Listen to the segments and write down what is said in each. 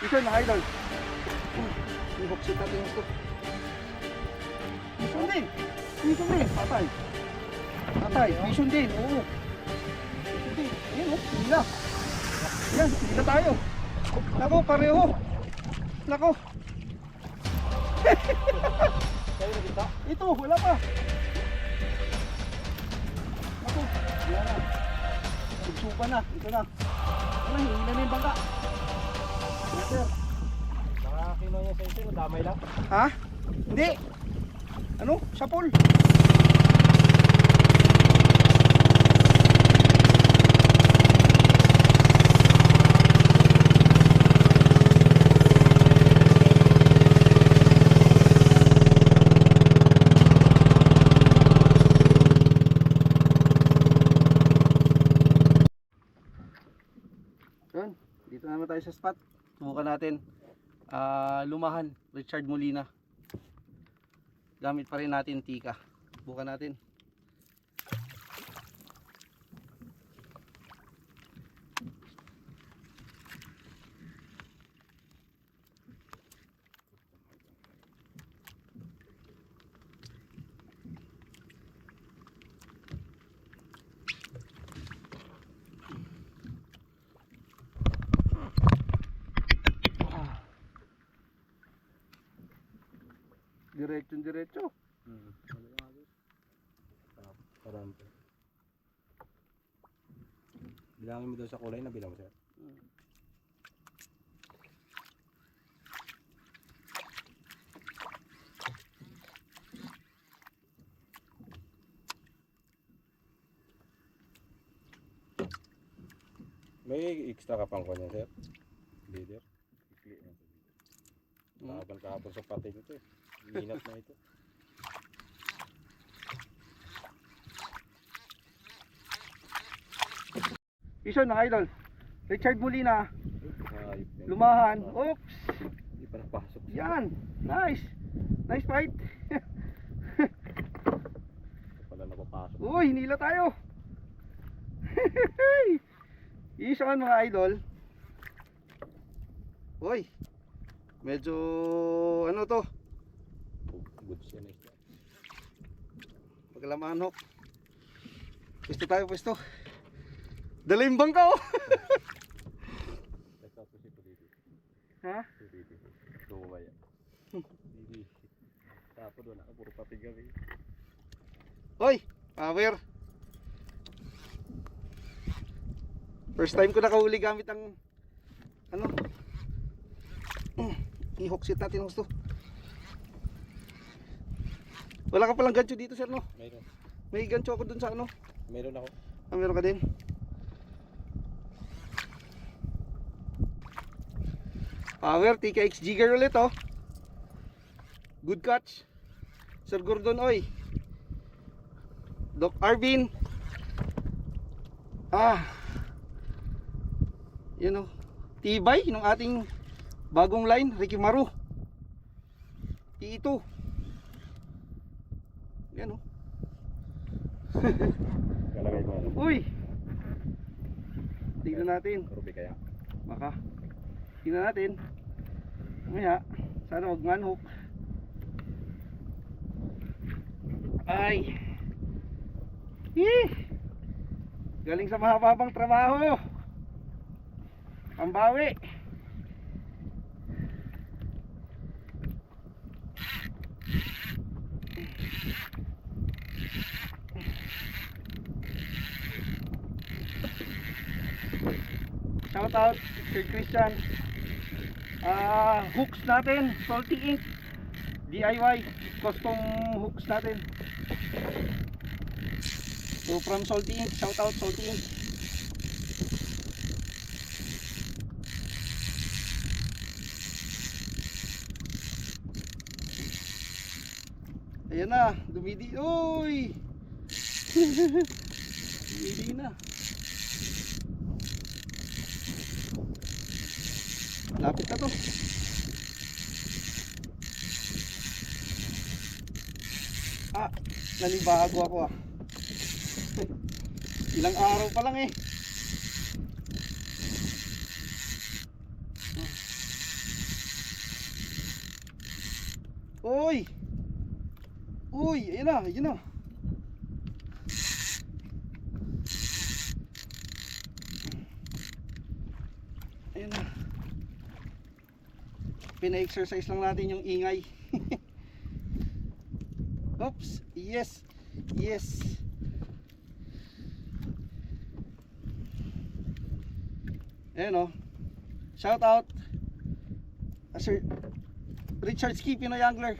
Ito na idol. Ibuksit natin ito. Mission din. Mission din. Patay. Patay. Mission din. Oo. Mission din. Ayan o. Hila. Ayan. Hila tayo. Nako pareho. Nako. Ito. Wala pa. Nako. Wala na. Sugsupa na. Ito na. Wala. Hila na yung bangka. Sir. Nakakino niya sa ito, damay lang. Ha? Hindi. Ano? Sapol. Yun. Dito naman tayo sa spot. Subukan natin. Lumahan, Richard Molina. Gamit pa rin natin tika. Bukan natin. Diretso. Parante. Bilangin mo daw sa kulay na bilang mo, sir. May extra ka pang kanya, sir? Leader? Ikli na. Kahapon sa pating ito eh. Minat na ito. Ison na idol. Richard Molina. Lumahan. Oops. Hindi pa napasok. Yan. Nice. Nice fight. Pala napapasok. Uy, hinila tayo. Ison mga idol. Uy. Medyo ano to? Good siya na ito. Paglamanok. Pwesto tayo, pwesto. Dala yung bangka oh. Ha? Tumaya. Hindi. Tapo doon ako, puro patigang eh. Hoy, power. First time ko nakahuli gamit ang ano. I-hooksit natin gusto. Wala ka palang gancho dito sir no? Mayroon. May gancho ako dun sa ano. Mayroon ako. Ah, meron ka din. Power, TKX Jigger ulit oh. Good catch. Sir Gordon oy. Doc Arvin. Yun oh. Tibay ng ating bagong line, Ricky Maru. Ito. Yan oh. Kalagay mo. Uy. Tignan natin. Ruby kaya. Maka. Tignan natin. Mamaya. Sana wag manhook. Ay. Galing sa mahababang trabaho. Pambawi. Shout out Sir Christian. Hooks natin, Salty Ink DIY custom hooks natin. So from Salty Ink, shout out Salty Ink. Ayan na, dumidi. Uy! Dumidi na. Lapit na to. Nanibago ako ah. Ilang araw pa lang eh. Uy! Uy! Ayan na, ayan na. Ayan na. Pina-exercise lang natin yung ingay. Oops! Yes! Yes! Ayan o. Shout out Sir Richard Ski Pinoy Angler.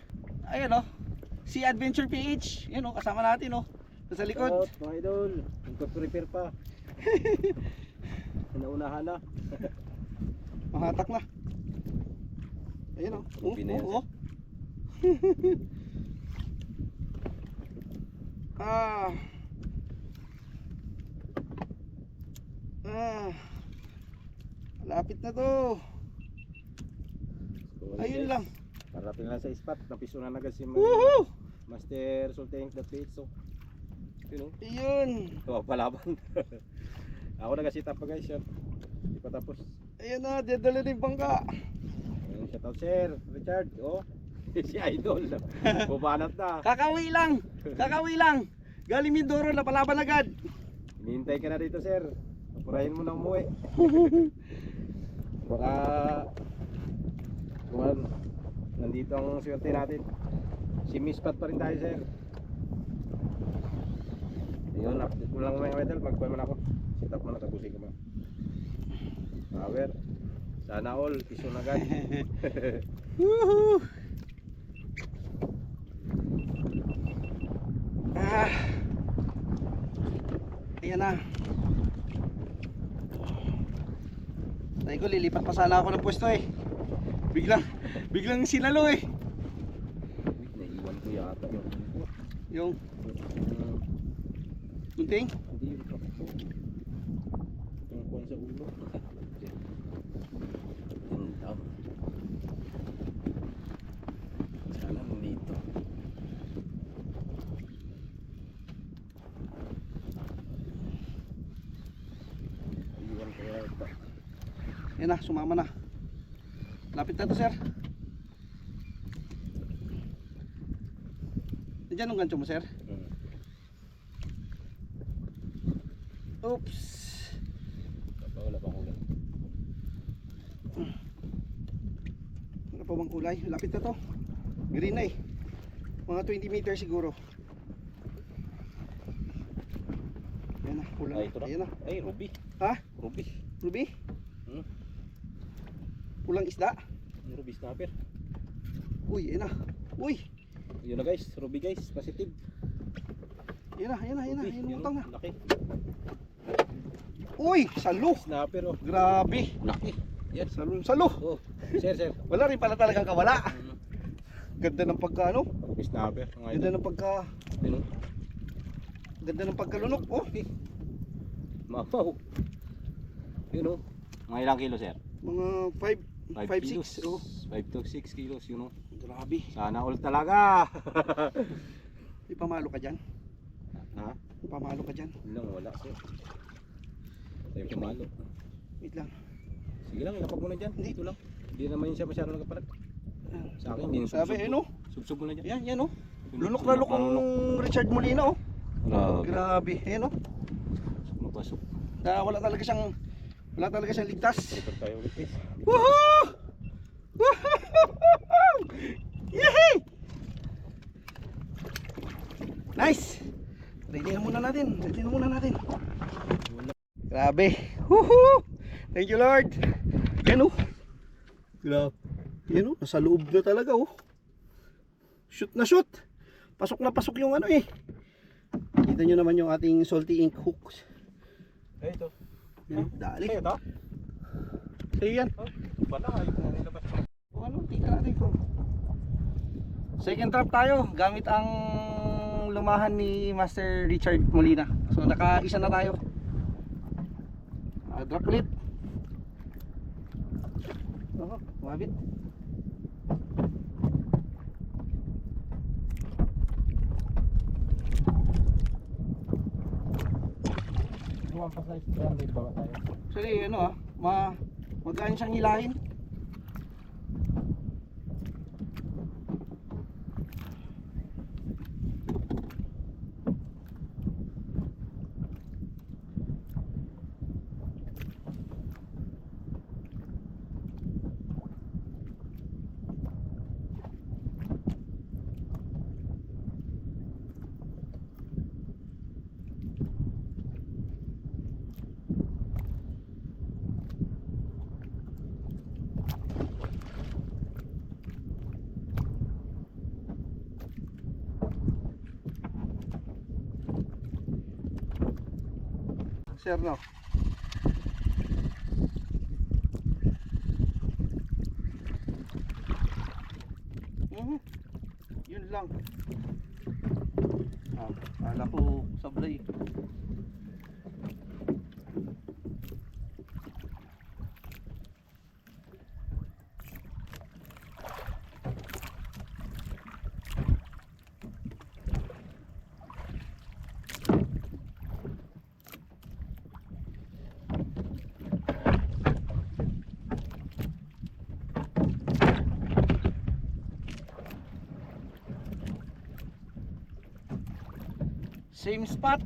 Ayan o. Si Adventure PH. Ayan o, kasama natin o. Nasa likod. Out, mga idol. Nagpa-prepare pa. Naunahan na. Mahatak na. Ayan o. Ruby na yan, Oo. Ah. Ah. Lapit na to. So, Ayun guys, lang. parating lang sa spot. Napiso na agad si Woohoo! Master Sultank.ph. So, yun o. Ayun. Ito palaban. Ako nag-sit up pa guys yan. Hindi pa tapos. Ayun na, dadala din bangka. Ayun, shout out sir Richard. Oh, si Idol. Bubanat na. Kakawi lang. Kakawi lang. Galing Mindoro na palaban agad. Hinihintay ka na dito sir. Purahin mo na umuwi. Baka kung nandito ang swerte natin. Si Mispat pa rin tayo sir. Ayun, update mo lang mga medal. Magkuhan mo na ako. Sit up mo na, tapusin ko mo. Power. Sana all, piso na agad. Woohoo! Ah. Ayan na. Tayo ko, lilipat pa sana ako ng pwesto eh. Biglang sinalo eh. Naiwan ko yata yung Yung munting. hindi yung kapito. Yung kuhan sa ulo. Yun daw. Sana nandito. Iwan ko yata. Ayan na, sumama na. Lapit na to sir. Nandiyan ang gancho mo sir. Oops. Wala pa kulay. Ano pa bang kulay? Lapit na to. Green na eh. Mga 20 meters siguro. Ayan na, kulang. Ay, ito na. Ayan na. Ay, ruby. Ha? Ruby. Ruby? Hmm? Kulang isda? Ruby snapper. Uy, ayan na. Uy! Yun na guys, ruby guys, positive. Ayan na, ayan na, ayan na. Ruby, Ayan yun, utang na. laki. Uy! Salo! Snapper oh. Grabe! Laki. Yan. Salo! Oh, sir. Wala rin pala talagang kawala. Ganda ng pagka ano? Ruby snapper. Ganda ng pagka... Yun oh. Ganda ng pagkalunok. Oh! Mapaw. Yun oh. Mga ilang kilo sir? Mga 5, 5, 6. Oh. 5 to 6 kilos yun oh. Grabe. Sana all talaga. May pamalo ka dyan? Ha? May pamalo ka dyan? Yun lang, wala sir. Tayo kumalo. Wait lang. Sige lang, ilapag mo na dyan. Hindi. Dito lang. Hindi naman yun siya masyadong nagkapalag. Sa akin, hindi yung Sabi, subsub. ano? Subsub mo na dyan. Yan, yan oh. Lunok na lukong Richard Molina oh. Grabe. Grabe. Ayan oh. Mapasok. Wala talaga siyang ligtas. Prepare tayo ulit guys. Woohoo! Woohoo! Yehey! Nice! Ready na muna natin. Grabe. Woohoo! Thank you Lord. Yan oh. Grabe. Yan oh, nasa loob na talaga oh. Shoot na shoot. Pasok na pasok yung ano eh. Kita nyo naman yung ating salty ink hooks. Eh, ito. Yan, dali. Sa'yo ito? Sa'yo yan. Bala, ayun na nilabas mo. O ano, tika natin ko. Second trap tayo gamit ang lumahan ni Master Richard Molina. So naka-isa na tayo. Drop ulit. Oh, mabit. Iwan pa sa isang may bawa tayo. Actually, ano magaan siyang hilahin. sir, no? Yun lang. Kala ko sablay. Same spot.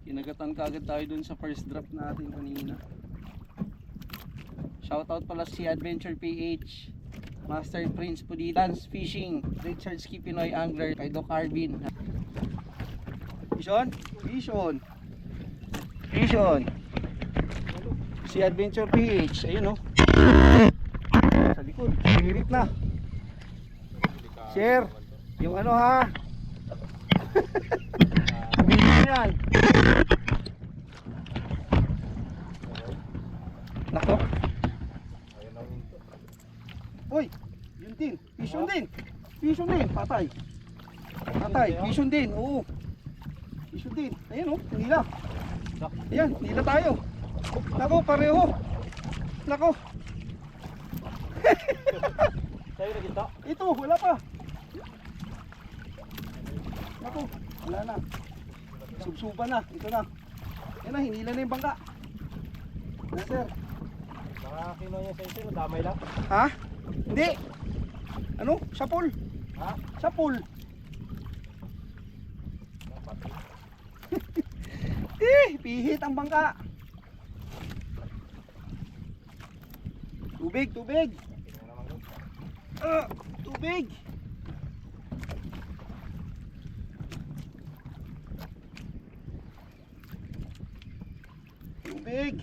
Kinagatan kagad tayo dun sa first drop natin kanina. Shoutout pala si Adventure PH, Master Prince Puditans Fishing, Richard Ski Pinoy Angler, kay Doc Arvin. Vision? Vision. Vision. Si Adventure PH, ayun, oh. Sa likod, hirit na. Sir, yung ano ha? Hindi yan. Nako. Uy, yun din. Vision din. Vision din. Patay. Patay. Vision din. Oo. Vision din. Ayan, oh. Nila. Ayan. Nila tayo. Nako, pareho. Nako. Tayo na kita. Ito, wala pa. Nako, wala na. Subsuba na. Ito na. Yan na, hinila na yung bangka. Na, sir. Baka kinuha niya sa ito, damay lang. Ha? Hindi. Ano? Sapul. Ha? Sapul. Pihit ang bangka. Tubig, tubig. Tubig. Tubig.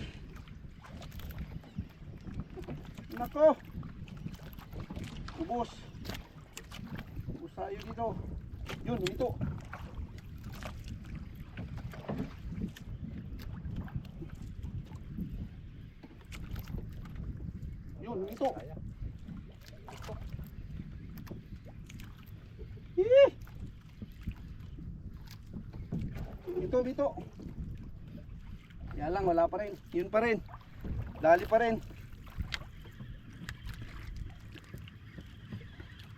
Nako. Ubos. Ubos tayo dito. Yun, dito. Yun, dito. Dito, dito. Yan lang, wala pa rin. Yun pa rin. Dali pa rin.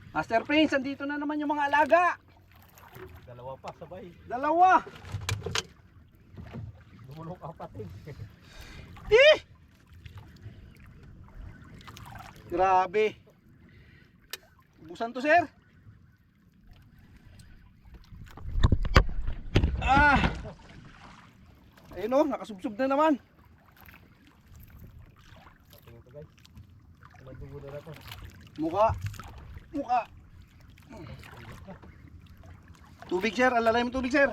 Master Prince, andito na naman yung mga alaga. Dalawa pa, sabay. Dalawa. Dumulong kapatid. Grabe. Ubusan to, sir. Ayun, oh, nakasubsob na naman. Tingin to, guys. Dugo na to. Muka. Muka. Tubig, sir. Alalay mo tubig, sir.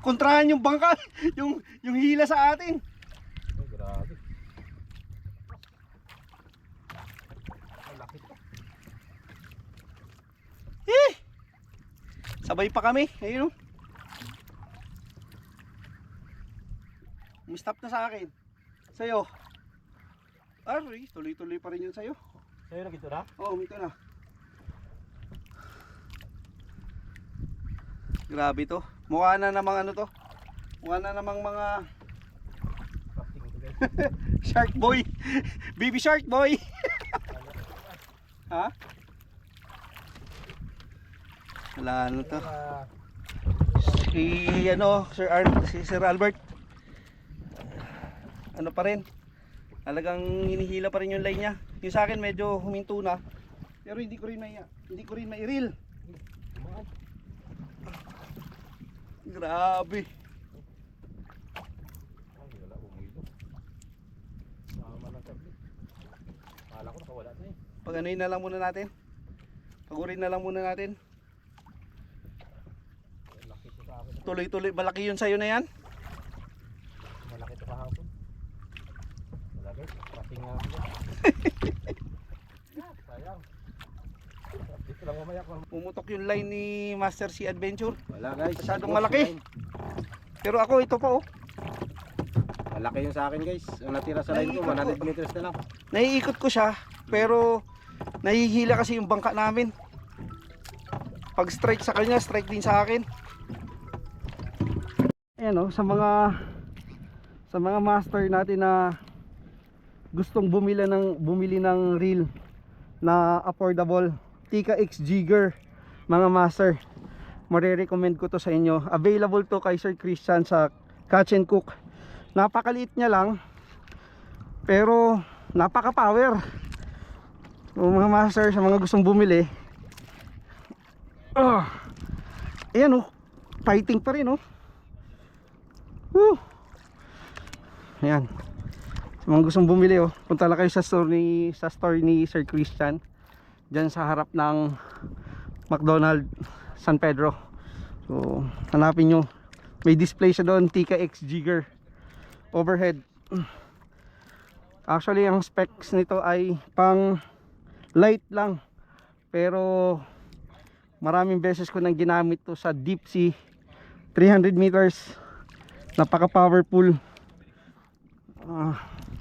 Kontrahan yung bangka. yung hila sa atin. Ay, grabe. Malaki to. Sabay pa kami. Ayun, oh. Stop na sa akin. Sa'yo. Aray, tuloy-tuloy pa rin yun sa'yo. Sa'yo na gito na? Oo, mito na. Grabe to. Mukha na namang ano to. Mukha na namang mga shark boy. Baby shark boy. Ha? Wala ano to. Si Sir Albert. Ano pa rin? Talagang hinihila pa rin yung line niya. Yung sa akin medyo huminto na. Pero hindi ko rin mai-reel. Grabe. Ay, wala umilo. Sama lang sabi. Kala ko nakawala na eh. Pag-anoin na lang muna natin. Pagurin na lang muna natin. Malaki to sa akin. Tuloy-tuloy. Malaki yun sa'yo na yan? Malaki to kahapon. Wala guys, pating nga ako. Sayang. Dito lang mamaya ko. Pumutok yung line ni Master C Adventure. Wala guys. Masyadong malaki. Pero ako ito pa oh. Malaki yung sa akin guys. Ang natira sa line ko, 100 meters na lang. Naiikot ko siya, pero nahihila kasi yung bangka namin. Pag strike sa kanya, strike din sa akin. Ayan oh, sa mga master natin na gustong bumili ng reel na affordable, Tika X Jigger, mga master, marirecommend ko to sa inyo. Available to kay Sir Christian sa Catch and Cook. Napakaliit niya lang, pero napaka power. Mga master, sa mga gustong bumili, ayan oh, fighting pa rin oh. Ayan, sa mga gustong bumili oh, punta lang kayo sa store ni Sir Christian dyan sa harap ng McDonald San Pedro. So hanapin nyo, may display siya doon, Tika X Jigger overhead. Actually ang specs nito ay pang light lang, pero maraming beses ko nang ginamit to sa deep sea, 300 meters. Napaka powerful.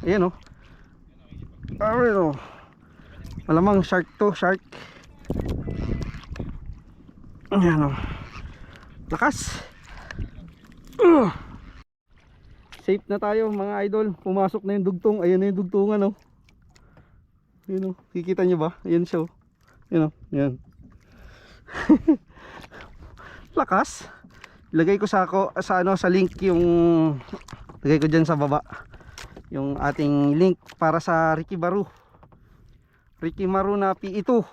Ayan o. Ayan o. Malamang shark to, shark. Ayan o. Lakas. Safe na tayo mga idol. Pumasok na yung dugtong. Ayan na yung dugtungan o. Ayan o. Kikita nyo ba? Ayan siya o. Ayan o. Ayan. Lakas. Lagay ko sa link yung lagay ko diyan sa baba yung ating link para sa Ricky Maru na P2.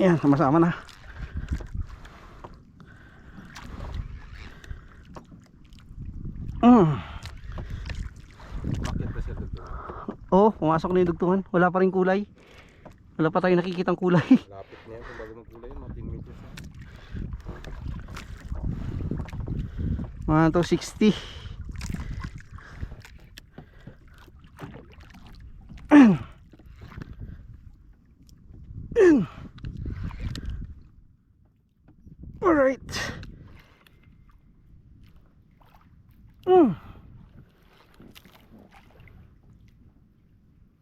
Ayan, sama-sama na. Oh, pumasok na yung dugtungan. Wala pa rin kulay. Wala pa tayong nakikitang kulay. Lapit na yan kung bago magkulay yun, mga 10 meters na. Mga to 60. Alright.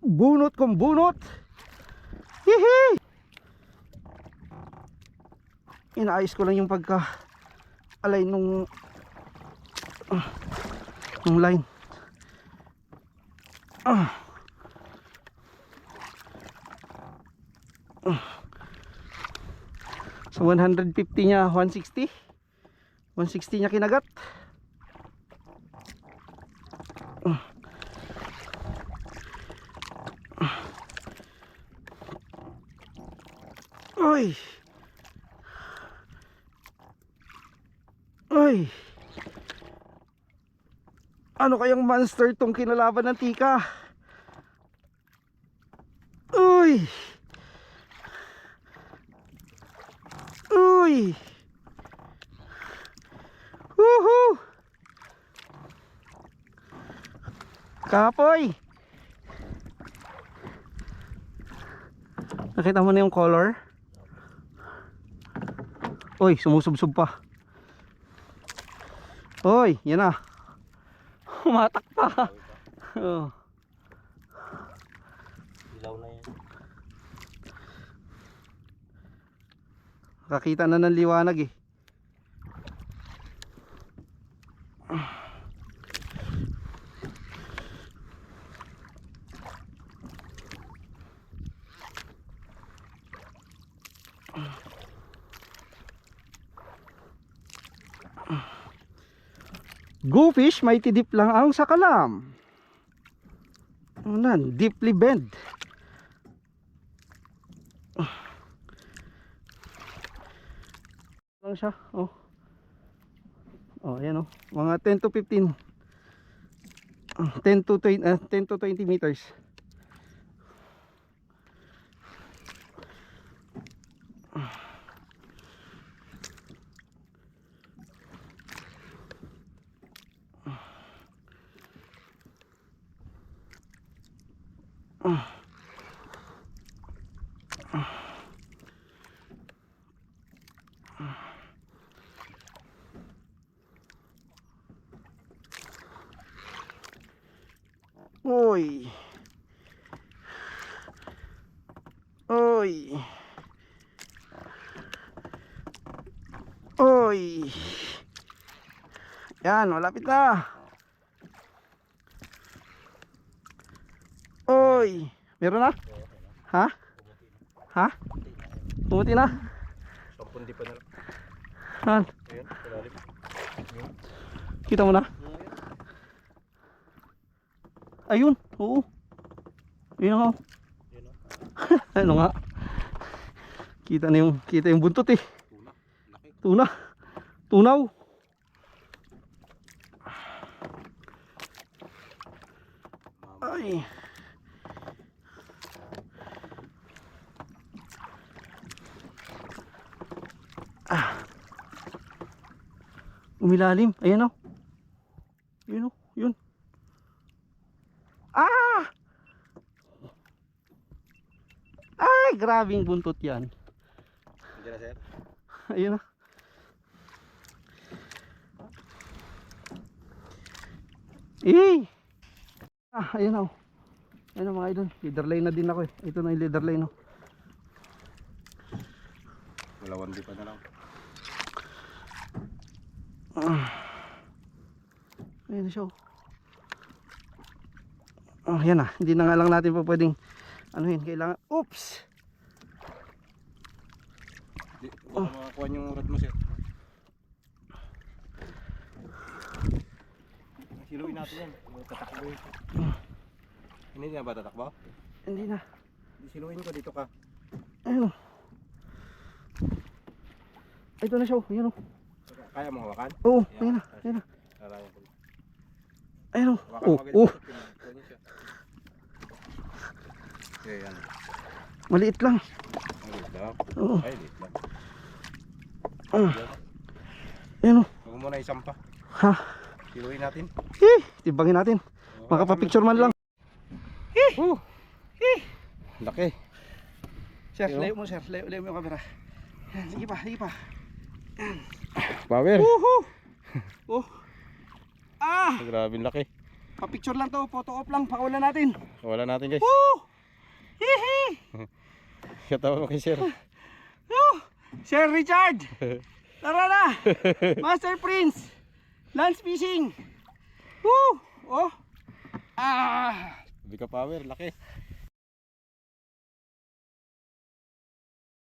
Bunot kong bunot. Hihi! Inaayos ko lang yung pagka-align nung line. So 150 niya, 160. 160 niya kinagat. Oy. Oy. Ano kayang monster tong kinalaban ng Tika? Uy. Uy. Woohoo. Kapoy. Nakita mo na yung color? Uy, sumusubsob pa. Uy, yan na. Humatak pa. Oh. Ilaw na yan. Kakita na ng liwanag eh. Go fish, mighty deep lang ang sakalam. Unan, deeply bend. Lang siya, oh. Oh, ayan oh. Mga 10 to 15. 10 to 20 meters. Uy. Uy. Uy. Yan, malapit na. Uy. Meron na? Ha? Ha? Pumuti na? Sampundi pa na lang. Han, Ayan, kalalim. kita mo na? Ayun, oo. Ayun nga. Ayan o. Ano nga? Kita yung buntot eh. Tuna. Laki. Tuna. Tunaw. Ay. Umilalim. Ayan o. Yun o. Yun. Ah! Ay, grabing buntot yan. Hindi na sir. Ayun na. Eh! Ayun na. Ayun na mga idol. Leader line na din ako eh. Ito na yung leader line no. Malawan di pa na lang. Ayun na siya. Oh, yan na. Hindi na nga lang natin pa pwedeng anuhin. Kailangan. Oops! Di, baka makakuha yung rod mo sir. Siluin natin yan. Tatakbo yun. Hindi na ba tatakbo? Hindi na. Siluin ko dito ka. Ayun o. Ito na siya. Ayun o. Kaya mo hawakan? Oo. Ayun na. Ayun na. Lalayan ko. Ayun o. Hawakan Oh. mo agad Oh. dito, pinupuan niya siya. Okay, yan. Maliit lang. Ay, liit lang. Oo. Ay, liit lang. Ayun o. Huwag mo muna isampa. Ha. Siluin natin. Tibangin natin. Makapapicture man lang. Laki. Sir, Yo. layo mo sir. Layo mo yung camera. Yan, sige pa, sige pa. Power. Woohoo! Oh. Ah! Grabe laki. Pa-picture lang to, photo op lang, pakulan natin. Wala natin guys. Woo! Hihi! Katawa mo kay sir. Oh! Sir Richard! Tara na! Master Prince! Lance Fishing! Woo! Oh! Ah! Bika power, laki.